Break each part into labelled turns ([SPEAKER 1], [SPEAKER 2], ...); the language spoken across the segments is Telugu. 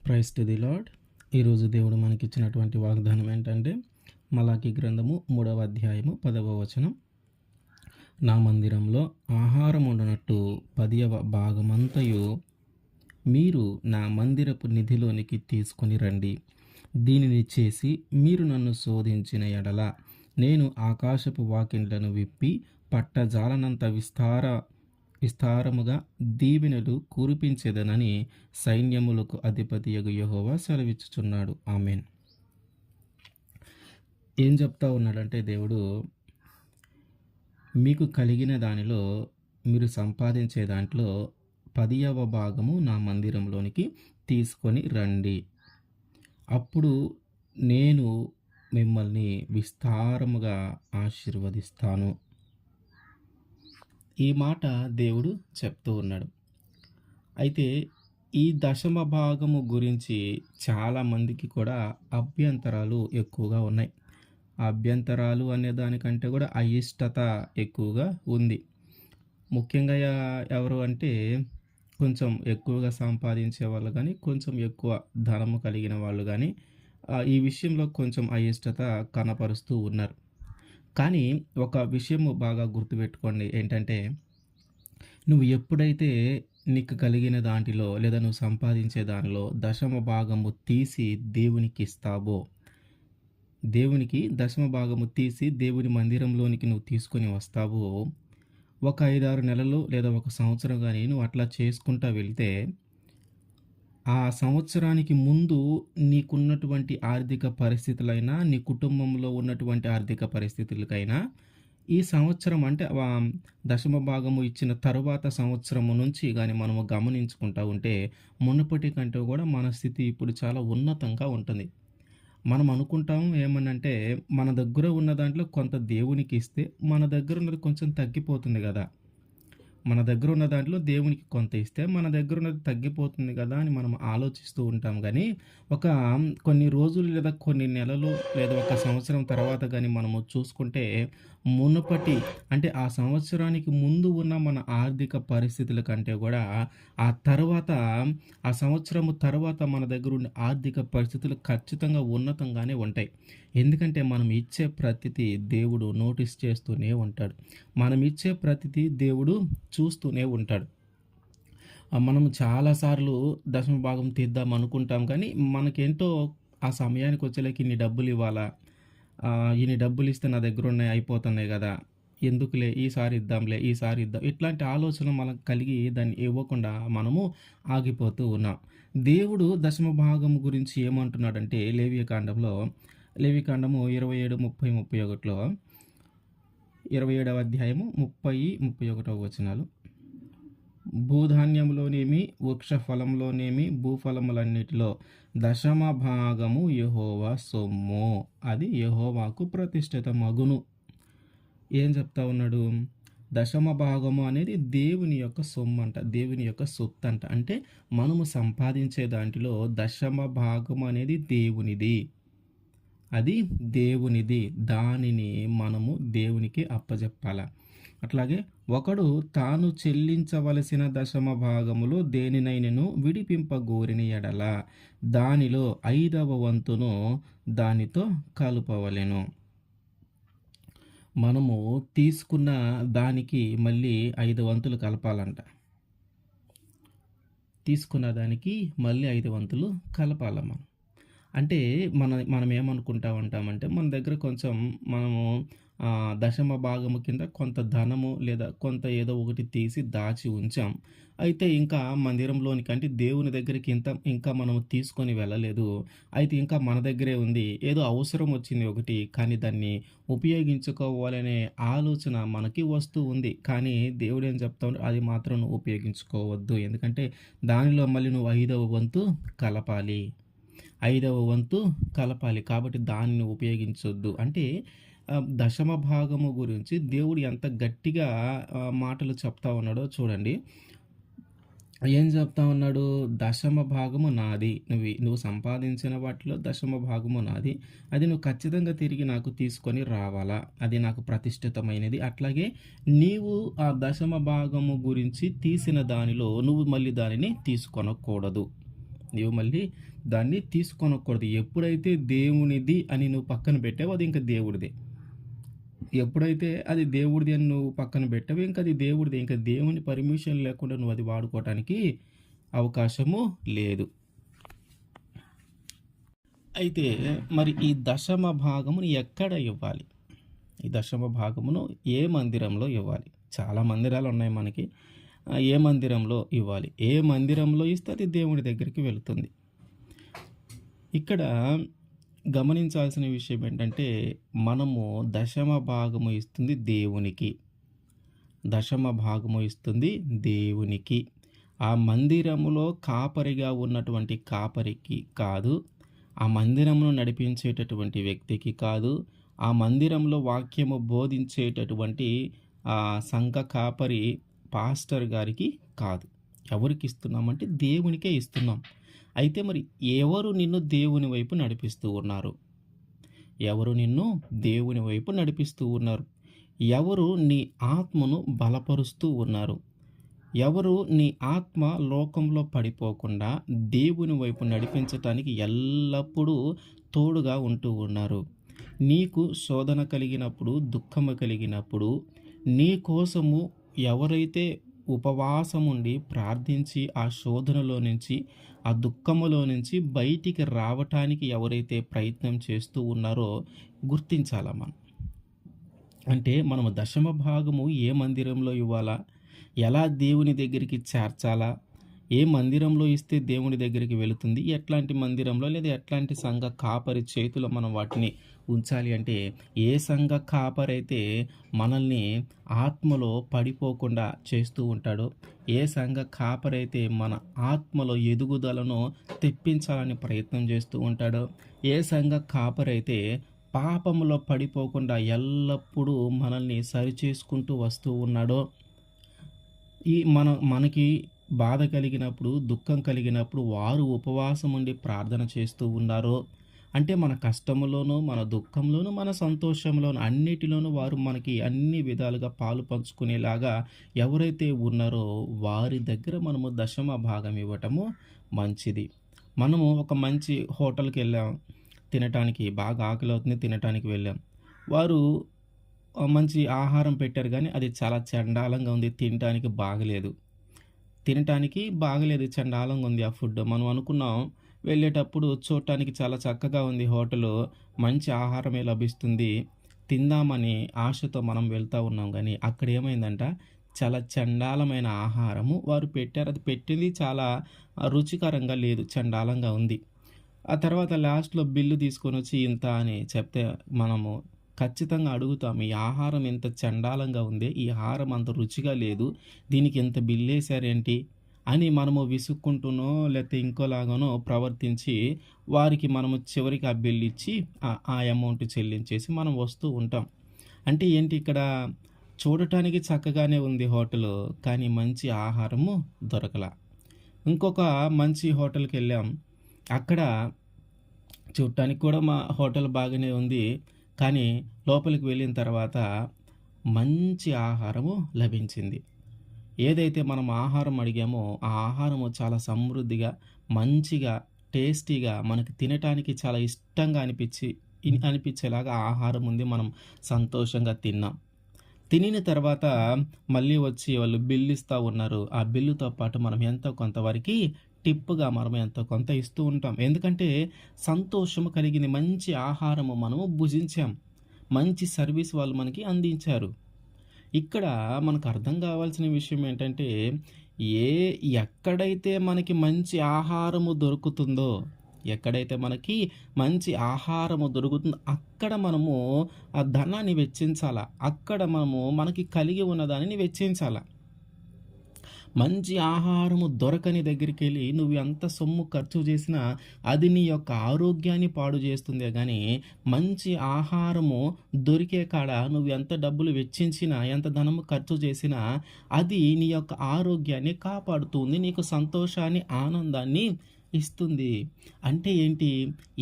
[SPEAKER 1] Praise to the lord. ఈరోజు దేవుడు మనకిచ్చినటువంటి వాగ్దానం ఏంటంటే మలాకీ గ్రంథము 3వ అధ్యాయము 10వ వచనం. నా మందిరంలో ఆహారం ఉండనట్టు 10వ భాగమంతయు మీరు నా మందిరపు నిధిలోనికి తీసుకొని రండి. దీనిని చేసి మీరు నన్ను శోధించిన ఎడల నేను ఆకాశపు వాకిండ్లను విప్పి పట్టజాలనంత విస్తారముగా దీవెనలు కురిపించేదనని సైన్యములకు అధిపతియగు యెహోవా సెలవిచ్చుచున్నాడు. ఆమెన్. ఏం చెప్తా ఉన్నాడంటే దేవుడు, మీకు కలిగిన దానిలో మీరు సంపాదించే దాంట్లో 10వ భాగము నా మందిరంలోనికి తీసుకొని రండి. అప్పుడు నేను మిమ్మల్ని విస్తారముగా ఆశీర్వదిస్తాను. ఈ మాట దేవుడు చెప్తూ ఉన్నాడు. అయితే ఈ దశమ భాగము గురించి చాలామందికి కూడా అభ్యంతరాలు ఎక్కువగా ఉన్నాయి. అభ్యంతరాలు అనే దానికంటే కూడా అయిష్టత ఎక్కువగా ఉంది. ముఖ్యంగా ఎవరు అంటే కొంచెం ఎక్కువగా సంపాదించే వాళ్ళు కానీ, కొంచెం ఎక్కువ ధనము కలిగిన వాళ్ళు కానీ ఈ విషయంలో కొంచెం అయిష్టత కనపరుస్తూ ఉన్నారు. కానీ ఒక విషయము బాగా గుర్తుపెట్టుకోండి. ఏంటంటే, నువ్వు ఎప్పుడైతే నీకు కలిగిన దాంట్లో లేదా నువ్వు సంపాదించే దానిలో దశమ భాగము తీసి దేవునికి ఇస్తావో, దేవునికి దశమ భాగము తీసి దేవుని మందిరంలోనికి నువ్వు తీసుకొని వస్తావో, ఒక 5-6 నెలలు లేదా ఒక సంవత్సరం కానీ నువ్వు అట్లా చేసుకుంటా వెళ్తే, ఆ సంవత్సరానికి ముందు నీకున్నటువంటి ఆర్థిక పరిస్థితులైనా, నీ కుటుంబంలో ఉన్నటువంటి ఆర్థిక పరిస్థితులకైనా ఈ సంవత్సరం అంటే దశమ భాగము ఇచ్చిన తరువాత సంవత్సరము నుంచి కానీ మనము గమనించుకుంటా ఉంటే మునుపటి కంటే కూడా మన స్థితి ఇప్పుడు చాలా ఉన్నతంగా ఉంటుంది. మనం అనుకుంటాం ఏమనంటే, మన దగ్గర ఉన్న దాంట్లో కొంత దేవునికి ఇస్తే మన దగ్గర ఉన్నది కొంచెం తగ్గిపోతుంది కదా, మన దగ్గర ఉన్న దాంట్లో దేవునికి కొంత ఇస్తే మన దగ్గర ఉన్నది తగ్గిపోతుంది కదా అని మనం ఆలోచిస్తూ ఉంటాం. కానీ కొన్ని రోజులు లేదా కొన్ని నెలలు లేదా ఒక సంవత్సరం తర్వాత కానీ మనము చూసుకుంటే మునుపటి అంటే ఆ సంవత్సరానికి ముందు ఉన్న మన ఆర్థిక పరిస్థితుల కంటే కూడా ఆ సంవత్సరము తర్వాత మన దగ్గర ఉన్న ఆర్థిక పరిస్థితులు ఖచ్చితంగా ఉన్నతంగానే ఉంటాయి. ఎందుకంటే మనం ఇచ్చే ప్రతిదీ దేవుడు నోటీస్ చేస్తూనే ఉంటాడు. మనం ఇచ్చే ప్రతిదీ దేవుడు చూస్తూనే ఉంటాడు. మనం చాలాసార్లు దశమ భాగం తీద్దాం అనుకుంటాం, కానీ మనకేంటో ఆ సమయానికి వచ్చేలాకి ఇన్ని డబ్బులు ఇవ్వాలా, ఇన్ని డబ్బులు ఇస్తే నా దగ్గర ఉన్నాయి అయిపోతున్నాయి కదా, ఎందుకులే ఈసారి ఇద్దాంలే, ఈసారి ఇద్దాం, ఇట్లాంటి ఆలోచన మనకు కలిగి దాన్ని ఇవ్వకుండా మనము ఆగిపోతూ ఉన్నాం. దేవుడు దశమ భాగం గురించి ఏమంటున్నాడంటే లేవికాండము 27, 30, 31లో 27వ అధ్యాయము 30, 31 వచనాలు. భూధాన్యంలోనేమి వృక్ష ఫలంలోనేమి భూఫలములన్నిటిలో దశమ భాగము యెహోవా సొమ్ము, అది యెహోవాకు ప్రతిష్ఠిత మగును. ఏం చెప్తా ఉన్నాడు? దశమ భాగము అనేది దేవుని యొక్క సొమ్ము అంట, దేవుని యొక్క సొత్తు అంట. అంటే మనము సంపాదించే దాంట్లో దశమ భాగము అనేది దేవునిది, అది దేవునిది. దానిని మనము దేవునికి అప్పజెప్పాల. అట్లాగే ఒకడు తాను చెల్లించవలసిన దశమ భాగములో దేనినైనను విడిపింపగోరిన ఎడల దానిలో 5వ వంతును దానితో కలుపవలెను. మనము తీసుకున్న దానికి మళ్ళీ 5 వంతులు కలపాలంట. తీసుకున్న దానికి మళ్ళీ 5 వంతులు కలపాల మనం. అంటే మనం ఏమనుకుంటా ఉంటామంటే, మన దగ్గర కొంచెం మనము దశమ భాగము కింద కొంత ధనము లేదా కొంత ఏదో ఒకటి తీసి దాచి ఉంచాం. అయితే ఇంకా మందిరంలోనికి అంటే దేవుని దగ్గరికి ఇంకా మనము తీసుకొని వెళ్ళలేదు. అయితే ఇంకా మన దగ్గరే ఉంది, ఏదో అవసరం వచ్చింది ఒకటి, కానీ దాన్ని ఉపయోగించుకోవాలనే ఆలోచన మనకి వస్తూ ఉంది. కానీ దేవుడు ఏం చెప్తా ఉన్నాడు, అది మాత్రం నువ్వు ఉపయోగించుకోవద్దు. ఎందుకంటే దానిలో మళ్ళీ నువ్వు 5వ వంతు కలపాలి, 5వ వంతు కలపాలి, కాబట్టి దానిని ఉపయోగించొద్దు. అంటే దశమ భాగము గురించి దేవుడు ఎంత గట్టిగా మాటలు చెప్తా ఉన్నాడో చూడండి. ఏం చెప్తా ఉన్నాడు? దశమ భాగము నాది, నువ్వు సంపాదించిన వాటిలో దశమ భాగము నాది, అది నువ్వు ఖచ్చితంగా తిరిగి నాకు తీసుకొని రావాలా, అది నాకు ప్రతిష్ఠితమైనది. అట్లాగే నీవు ఆ దశమ భాగము గురించి తీసిన దానిలో నువ్వు మళ్ళీ దానిని తీసుకొనకూడదు. నీవు మళ్ళీ దాన్ని తీసుకొనకూడదు. ఎప్పుడైతే దేవునిది అని నువ్వు పక్కన పెట్టావో అది ఇంక దేవుడిదే. ఎప్పుడైతే అది దేవుడిది అని నువ్వు పక్కన పెట్టావో ఇంక అది దేవుడిదే. ఇంక దేవుని పర్మిషన్ లేకుండా నువ్వు అది వాడుకోవటానికి అవకాశము లేదు. అయితే మరి ఈ దశమ భాగమును ఎక్కడ ఇవ్వాలి? ఈ దశమ భాగమును ఏ మందిరంలో ఇవ్వాలి? చాలా మందిరాలు ఉన్నాయి మనకి. ఏ మందిరంలో ఇవ్వాలి? ఏ మందిరంలో ఇస్తే అది దేవుడి దగ్గరికి వెళుతుంది. ఇక్కడ గమనించాల్సిన విషయం ఏంటంటే, మనము దశమ భాగము ఇస్తుంది దేవునికి. దశమ భాగము ఇస్తుంది దేవునికి. ఆ మందిరములో కాపరిగా ఉన్నటువంటి కాపరికి కాదు. ఆ మందిరమును నడిపించేటటువంటి వ్యక్తికి కాదు. ఆ మందిరంలో వాక్యము బోధించేటటువంటి సంఘ కాపరి పాస్టర్ గారికి కాదు. ఎవరికి ఇస్తున్నామంటే దేవునికే ఇస్తున్నాం. అయితే మరి ఎవరు నిన్ను దేవుని వైపు నడిపిస్తూ ఉన్నారు? ఎవరు నిన్ను దేవుని వైపు నడిపిస్తూ ఉన్నారు? ఎవరు నీ ఆత్మను బలపరుస్తూ ఉన్నారు? ఎవరు నీ ఆత్మ లోకంలో పడిపోకుండా దేవుని వైపు నడిపించటానికి ఎల్లప్పుడూ తోడుగా ఉంటూ ఉన్నారు? నీకు శోధన కలిగినప్పుడు, దుఃఖము కలిగినప్పుడు నీ కోసము ఎవరైతే ఉపవాసముండి ప్రార్థించి ఆ శోధనలో నుంచి, ఆ దుఃఖములో నుంచి బయటికి రావటానికి ఎవరైతే ప్రయత్నం చేస్తూ ఉన్నారో గుర్తించాలా మనం. అంటే మనము దశమ భాగము ఏ మందిరంలో ఇవ్వాలా? ఎలా దేవుని దగ్గరికి చేర్చాలా? ఏ మందిరంలో ఇస్తే దేవుని దగ్గరికి వెళుతుంది? ఎట్లాంటి మందిరంలో లేదా ఎట్లాంటి సంఘ కాపరి చేతిలో మనం వాటిని ఉంచాలి అంటే, ఏ సంఘ కాపరైతే మనల్ని ఆత్మలో పడిపోకుండా చేస్తూ ఉంటాడో, ఏ సంఘ కాపరైతే మన ఆత్మలో ఎదుగుదలను తెప్పించాలని ప్రయత్నం చేస్తూ ఉంటాడో, ఏ సంఘ కాపరైతే పాపములో పడిపోకుండా ఎల్లప్పుడూ మనల్ని సరిచేసుకుంటూ వస్తూ ఉన్నాడో, మనకి బాధ కలిగినప్పుడు, దుఃఖం కలిగినప్పుడు వారు ఉపవాసం ఉండి ప్రార్థన చేస్తూ ఉన్నారో, అంటే మన కష్టములోనూ, మన దుఃఖంలోనూ, మన సంతోషంలోనూ అన్నిటిలోనూ వారు మనకి అన్ని విధాలుగా పాలు పంచుకునేలాగా ఎవరైతే ఉన్నారో వారి దగ్గర మనము దశమ భాగం ఇవ్వటము మంచిది. మనము ఒక మంచి హోటల్‌కి వెళ్ళాం తినటానికి, బాగా ఆకలవుతుంది తినటానికి వెళ్ళాం. వారు మంచి ఆహారం పెట్టారు గానీ అది చాలా చెండాలంగా ఉంది. తినటానికి బాగలేదు. చండాలంగా ఉంది ఆ ఫుడ్. మనం అనుకున్నాం వెళ్ళేటప్పుడు చూడటానికి చాలా చక్కగా ఉంది హోటలు. మంచి ఆహారమే లభిస్తుంది. తిందామని ఆశతో మనం వెళ్తా ఉన్నాం గానీ అక్కడ ఏమైందంట, చాలా చండాలమైన ఆహారము వారు పెట్టారు. అది పెట్టింది చాలా రుచికరంగా లేదు. చండాలంగా ఉంది. ఆ తర్వాత లాస్ట్‌లో బిల్లు తీసుకొనొచ్చి ఇంత అని చెప్తే మనము ఖచ్చితంగా అడుగుతాం. ఈ ఆహారం ఇంత చండాలంగా ఉందే, ఈ ఆహారం అంత రుచిగా లేదు, దీనికి ఇంత బిల్లేశారేంటి అని మనము విసుక్కుంటూనో లేతే ఇంకోలాగానో ప్రవర్తించి వారికి మనము చివరికి ఆ బిల్ ఇచ్చి ఆ అమౌంట్ చెల్లించేసి మనం వస్తూ ఉంటాం. అంటే ఏంటి ఇక్కడ, చూడటానికి చక్కగానే ఉంది హోటలు, కానీ మంచి ఆహారము దొరకల. ఇంకొక మంచి హోటల్‌కెళ్ళాం. అక్కడ చూడటానికి కూడా మా హోటల్ బాగానే ఉంది. కానీ లోపలికి వెళ్ళిన తర్వాత మంచి ఆహారము లభించింది. ఏదైతే మనం ఆహారం అడిగామో ఆ ఆహారము చాలా సమృద్ధిగా, మంచిగా, టేస్టీగా మనకి తినటానికి చాలా ఇష్టంగా అనిపించేలాగా ఆహారం ఉంది. మనం సంతోషంగా తిన్నాం. తినిన తర్వాత మళ్ళీ వచ్చి వాళ్ళు బిల్ ఇస్తా ఉన్నారు. ఆ బిల్లుతో పాటు మనం ఎంతో కొంతవరకి టిప్‌గా మనం ఎంతో కొంత ఇస్తూ ఉంటాం. ఎందుకంటే సంతోషము కలిగింది. మంచి ఆహారము మనము భుజించాం. మంచి సర్వీస్ వాళ్ళు మనకి అందించారు. ఇక్కడ మనకు అర్థం కావాల్సిన విషయం ఏంటంటే, ఏ ఎక్కడైతే మనకి మంచి ఆహారము దొరుకుతుందో, ఎక్కడైతే మనకి మంచి ఆహారము దొరుకుతుందో అక్కడ మనము ఆ ధనాన్ని వెచ్చించాలా. అక్కడ మనము మనకి కలిగి ఉన్న దానిని వెచ్చించాలా. మంచి ఆహారము దొరకని దగ్గరికెళ్ళి నువ్వు ఎంత సొమ్ము ఖర్చు చేసినా అది నీ యొక్క ఆరోగ్యాన్ని పాడు చేస్తుందే గానీ, మంచి ఆహారము దొరికే కాడ నువ్వు ఎంత డబ్బులు వెచ్చించినా, ఎంత ధనము ఖర్చు చేసినా అది నీ యొక్క ఆరోగ్యాన్ని కాపాడుతుంది. నీకు సంతోషాన్ని, ఆనందాన్ని ఇస్తుంది. అంటే ఏంటి?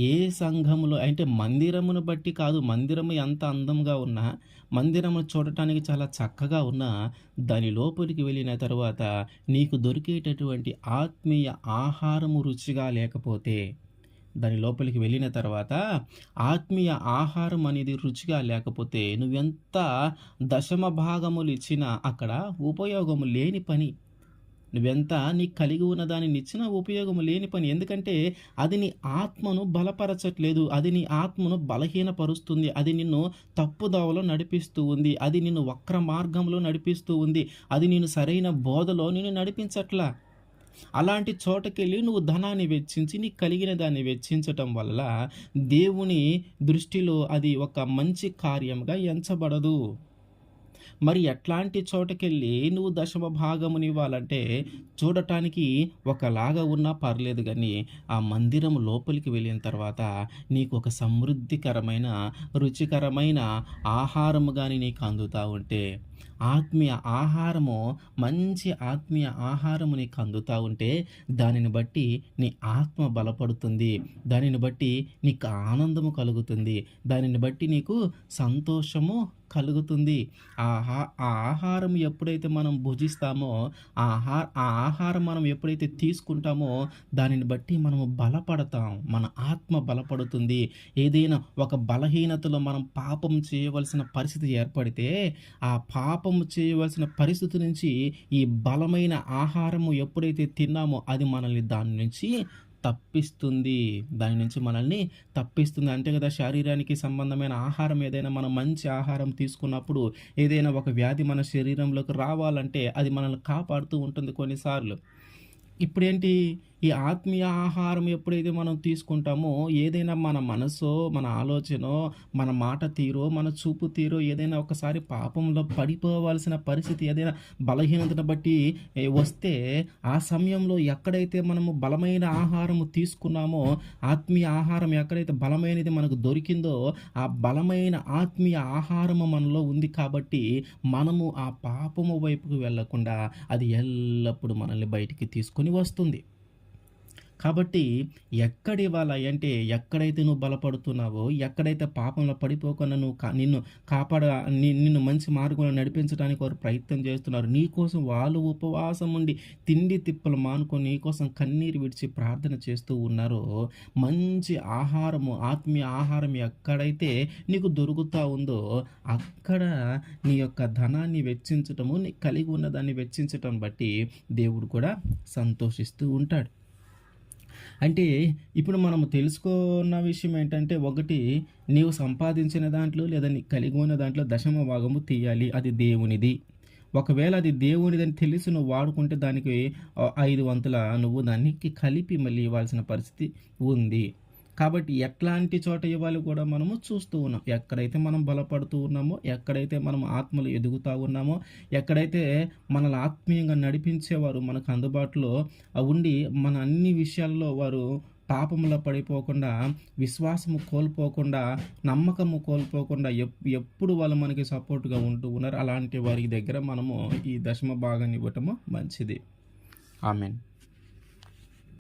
[SPEAKER 1] ఏ సంఘములో అంటే మందిరమును బట్టి కాదు. మందిరము ఎంత అందంగా ఉన్నా, మందిరము చూడటానికి చాలా చక్కగా ఉన్నా, దాని లోపలికి వెళ్ళిన తరువాత నీకు దొరికేటటువంటి ఆత్మీయ ఆహారము రుచిగా లేకపోతే, దాని లోపలికి వెళ్ళిన తర్వాత ఆత్మీయ ఆహారం అనేది రుచిగా లేకపోతే, నువ్వెంత దశమ భాగములిచ్చినా అక్కడ ఉపయోగము లేని పని. నువ్వెంత నీకు కలిగి ఉన్న దానినిచ్చినా ఉపయోగము లేని పని. ఎందుకంటే అది నీ ఆత్మను బలపరచట్లేదు. అది నీ ఆత్మను బలహీనపరుస్తుంది. అది నిన్ను తప్పుదోవలో నడిపిస్తూ ఉంది. అది నిన్ను వక్ర మార్గంలో నడిపిస్తూ ఉంది. అది నిన్ను సరైన బోధలో నిన్ను నడిపించట్లా. అలాంటి చోటకెళ్ళి నువ్వు ధనాన్ని వెచ్చించి, నీకు కలిగిన దాన్ని వెచ్చించటం వల్ల దేవుని దృష్టిలో అది ఒక మంచి కార్యంగా ఎంచబడదు. మరి ఎట్లాంటి చోటకెళ్ళి నువ్వు దశమ భాగమునివ్వాలంటే, చూడటానికి ఒకలాగా ఉన్నా పర్లేదు గానీ, ఆ మందిరం లోపలికి వెళ్ళిన తర్వాత నీకు ఒక సమృద్ధికరమైన, రుచికరమైన ఆహారము గాని నీకు అందుతా ఉంటే, ఆత్మీయ ఆహారము, మంచి ఆత్మీయ ఆహారము నీకు అందుతా ఉంటే, దానిని బట్టి నీ ఆత్మ బలపడుతుంది. దానిని బట్టి నీకు ఆనందము కలుగుతుంది. దానిని బట్టి నీకు సంతోషము కలుగుతుంది. ఆ ఆహారం ఎప్పుడైతే మనం భుజిస్తామో, ఆ ఆహారం మనం ఎప్పుడైతే తీసుకుంటామో, దానిని బట్టి మనము బలపడతాం. మన ఆత్మ బలపడుతుంది. ఏదైనా ఒక బలహీనతలో మనం పాపం చేయవలసిన పరిస్థితి ఏర్పడితే, ఆ పాపము చేయవలసిన పరిస్థితి నుంచి ఈ బలమైన ఆహారము ఎప్పుడైతే తిన్నామో, అది మనల్ని దాని నుంచి తప్పిస్తుంది. దాని నుంచి మనల్ని తప్పిస్తుంది. అంతే కదా! శరీరానికి సంబంధమైన ఆహారం ఏదైనా మనం మంచి ఆహారం తీసుకున్నప్పుడు, ఏదైనా ఒక వ్యాధి మన శరీరంలోకి రావాలంటే అది మనల్ని కాపాడుతూ ఉంటుంది కొన్నిసార్లు. ఇప్పుడేంటి, ఈ ఆత్మీయ ఆహారం ఎప్పుడైతే మనం తీసుకుంటామో, ఏదైనా మన మనసో, మన ఆలోచనో, మన మాట తీరో, మన చూపు తీరో ఏదైనా ఒకసారి పాపంలో పడిపోవాల్సిన పరిస్థితి ఏదైనా బలహీనతను బట్టి వస్తే, ఆ సమయంలో ఎక్కడైతే మనము బలమైన ఆహారము తీసుకున్నామో, ఆత్మీయ ఆహారం ఎక్కడైతే బలమైనది మనకు దొరికిందో, ఆ బలమైన ఆత్మీయ ఆహారము మనలో ఉంది కాబట్టి, మనము ఆ పాపము వైపుకు వెళ్ళకుండా అది ఎల్లప్పుడూ మనల్ని బయటికి తీసుకొని వస్తుంది. కాబట్టి ఎక్కడివ్వాలి అంటే, ఎక్కడైతే నువ్వు బలపడుతున్నావో, ఎక్కడైతే పాపంలో పడిపోకుండా నువ్వు నిన్ను కాపాడ నిన్ను మంచి మార్గంలో నడిపించడానికి వారు ప్రయత్నం చేస్తున్నారు. నీకోసం వాళ్ళు ఉపవాసం ఉండి, తిండి తిప్పలు మానుకొని నీకోసం కన్నీరు విడిచి ప్రార్థన చేస్తూ ఉన్నారో, మంచి ఆహారము, ఆత్మీయ ఆహారం ఎక్కడైతే నీకు దొరుకుతా ఉందో, అక్కడ నీ యొక్క ధనాన్ని వెచ్చించటము, నీ కలిగి ఉన్న దాన్ని వెచ్చించటం బట్టి దేవుడు కూడా సంతోషిస్తూ ఉంటాడు. అంటే ఇప్పుడు మనము తెలుసుకున్న విషయం ఏంటంటే, ఒకటి, నీవు సంపాదించిన దాంట్లో లేదా నీకు కలిగి ఉన్న దాంట్లో దశమ భాగము తీయాలి. అది దేవునిది. ఒకవేళ అది దేవునిదని తెలిసి నువ్వు వాడుకుంటే దానికి 5 వంతుల నువ్వు దానికి కలిపి మళ్ళీ ఇవ్వాల్సిన పరిస్థితి ఉంది. కాబట్టి ఎట్లాంటి చోట ఇవ్వాలి కూడా మనము చూస్తూ ఉన్నాం. ఎక్కడైతే మనం బలపడుతూ ఉన్నామో, ఎక్కడైతే మనం ఆత్మలో ఎదుగుతా ఉన్నామో, ఎక్కడైతే మనల్ని ఆత్మీయంగా నడిపించేవారు మనకు అందుబాటులో ఉండి, మన అన్ని విషయాల్లో వారు పాపంలో పడిపోకుండా, విశ్వాసము కోల్పోకుండా, నమ్మకము కోల్పోకుండా ఎప్పుడు వాళ్ళు మనకి సపోర్ట్‌గా ఉంటూ ఉన్నారు. అలాంటి వారి దగ్గర మనము ఈ దశమ భాగాన్ని ఇవ్వటము మంచిది. ఆమేన్.